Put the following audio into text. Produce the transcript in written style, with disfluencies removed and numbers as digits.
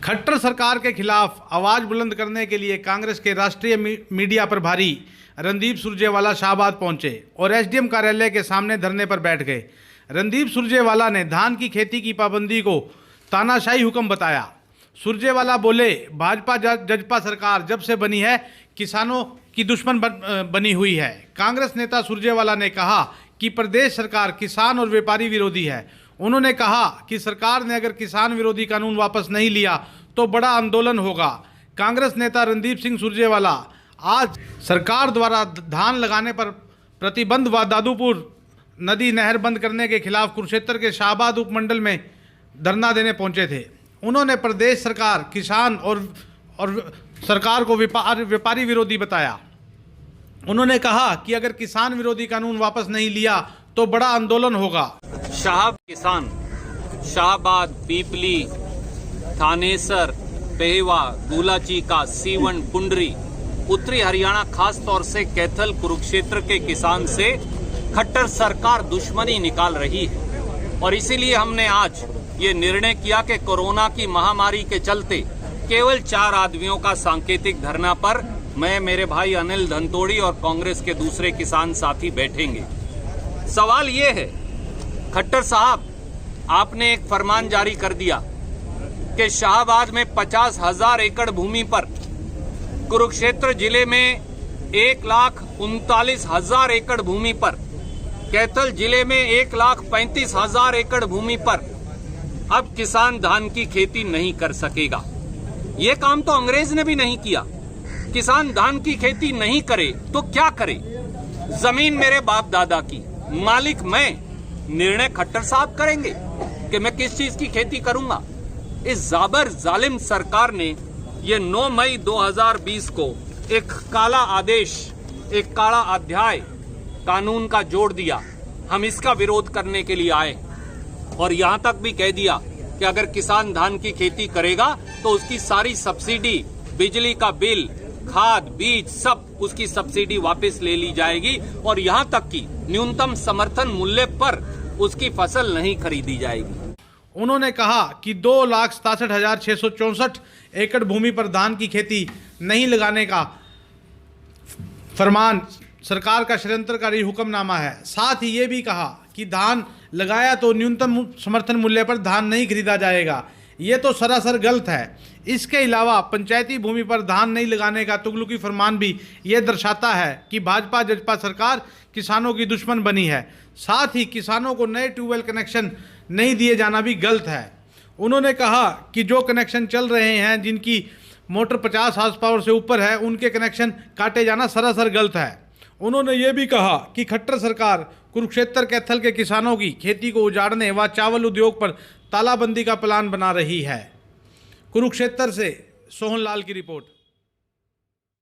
खट्टर सरकार के खिलाफ आवाज बुलंद करने के लिए कांग्रेस के राष्ट्रीय मीडिया प्रभारी रणदीप सुरजेवाला शाहबाद पहुंचे और एसडीएम कार्यालय के सामने धरने पर बैठ गए। रणदीप सुरजेवाला ने धान की खेती की पाबंदी को तानाशाही हुक्म बताया। सुरजेवाला बोले, भाजपा जजपा सरकार जब से बनी है किसानों की दुश्मन बनी हुई है। कांग्रेस नेता सुरजेवाला ने कहा कि प्रदेश सरकार किसान और व्यापारी विरोधी है। उन्होंने कहा कि सरकार ने अगर किसान विरोधी कानून वापस नहीं लिया तो बड़ा आंदोलन होगा। कांग्रेस नेता रणदीप सिंह सुरजेवाला आज सरकार द्वारा धान लगाने पर प्रतिबंध व दादूपुर नदी नहर बंद करने के खिलाफ कुरुक्षेत्र के शाहबाद उपमंडल में धरना देने पहुंचे थे। उन्होंने प्रदेश सरकार किसान और सरकार को व्यापारी विरोधी बताया। उन्होंने कहा कि अगर किसान विरोधी कानून वापस नहीं लिया तो बड़ा आंदोलन होगा। किसान शाहबाद, पीपली, थानेसर, पेहवा, गुलाचीका, सीवन, पुंडरी, उत्तरी हरियाणा, खास तौर से कैथल, कुरुक्षेत्र के किसान से खट्टर सरकार दुश्मनी निकाल रही है और इसीलिए हमने आज ये निर्णय किया कि कोरोना की महामारी के चलते केवल 4 आदमियों का सांकेतिक धरना पर मैं, मेरे भाई अनिल धनतोड़ी और कांग्रेस के दूसरे किसान साथी बैठेंगे। सवाल ये है, खट्टर साहब, आपने एक फरमान जारी कर दिया कि शाहबाद में 50,000 एकड़ भूमि पर, कुरुक्षेत्र जिले में 1,39,000 एकड़ भूमि पर, कैथल जिले में 1,35,000 एकड़ भूमि पर अब किसान धान की खेती नहीं कर सकेगा। ये काम तो अंग्रेज ने भी नहीं किया। किसान धान की खेती नहीं करे तो क्या करे? जमीन मेरे बाप दादा की, मालिक मैं, निर्णय खट्टर साहब करेंगे कि मैं किस चीज की खेती करूंगा। इस जाबर जालिम सरकार ने ये 9 मई 2020 को एक काला आदेश, एक काला अध्याय कानून का जोड़ दिया। हम इसका विरोध करने के लिए आए और यहां तक भी कह दिया कि अगर किसान धान की खेती करेगा तो उसकी सारी सब्सिडी, बिजली का बिल, खाद, बीज, सब उसकी सब्सिडी वापस ले ली जाएगी और यहां तक कि न्यूनतम समर्थन मूल्य पर उसकी फसल नहीं खरीदी जाएगी। उन्होंने कहा कि 2,67,664 एकड़ भूमि पर धान की खेती नहीं लगाने का फरमान सरकार का षड्यंत्रकारी हुक्मनामा है। साथ ही ये भी कहा कि धान लगाया तो न्यूनतम समर्थन मूल्य पर धान नहीं खरीदा जाएगा। ये तो सरासर गलत है। इसके अलावा पंचायती भूमि पर धान नहीं लगाने का तुगलकी फरमान भी ये दर्शाता है कि भाजपा जजपा सरकार किसानों की दुश्मन बनी है। साथ ही किसानों को नए ट्यूबवेल कनेक्शन नहीं दिए जाना भी गलत है। उन्होंने कहा कि जो कनेक्शन चल रहे हैं, जिनकी मोटर 50 हार्स पावर से ऊपर है, उनके कनेक्शन काटे जाना सरासर गलत है। उन्होंने ये भी कहा कि खट्टर सरकार कुरुक्षेत्र कैथल के किसानों की खेती को उजाड़ने व चावल उद्योग पर तालाबंदी का प्लान बना रही है। कुरुक्षेत्र से सोहन लाल की रिपोर्ट।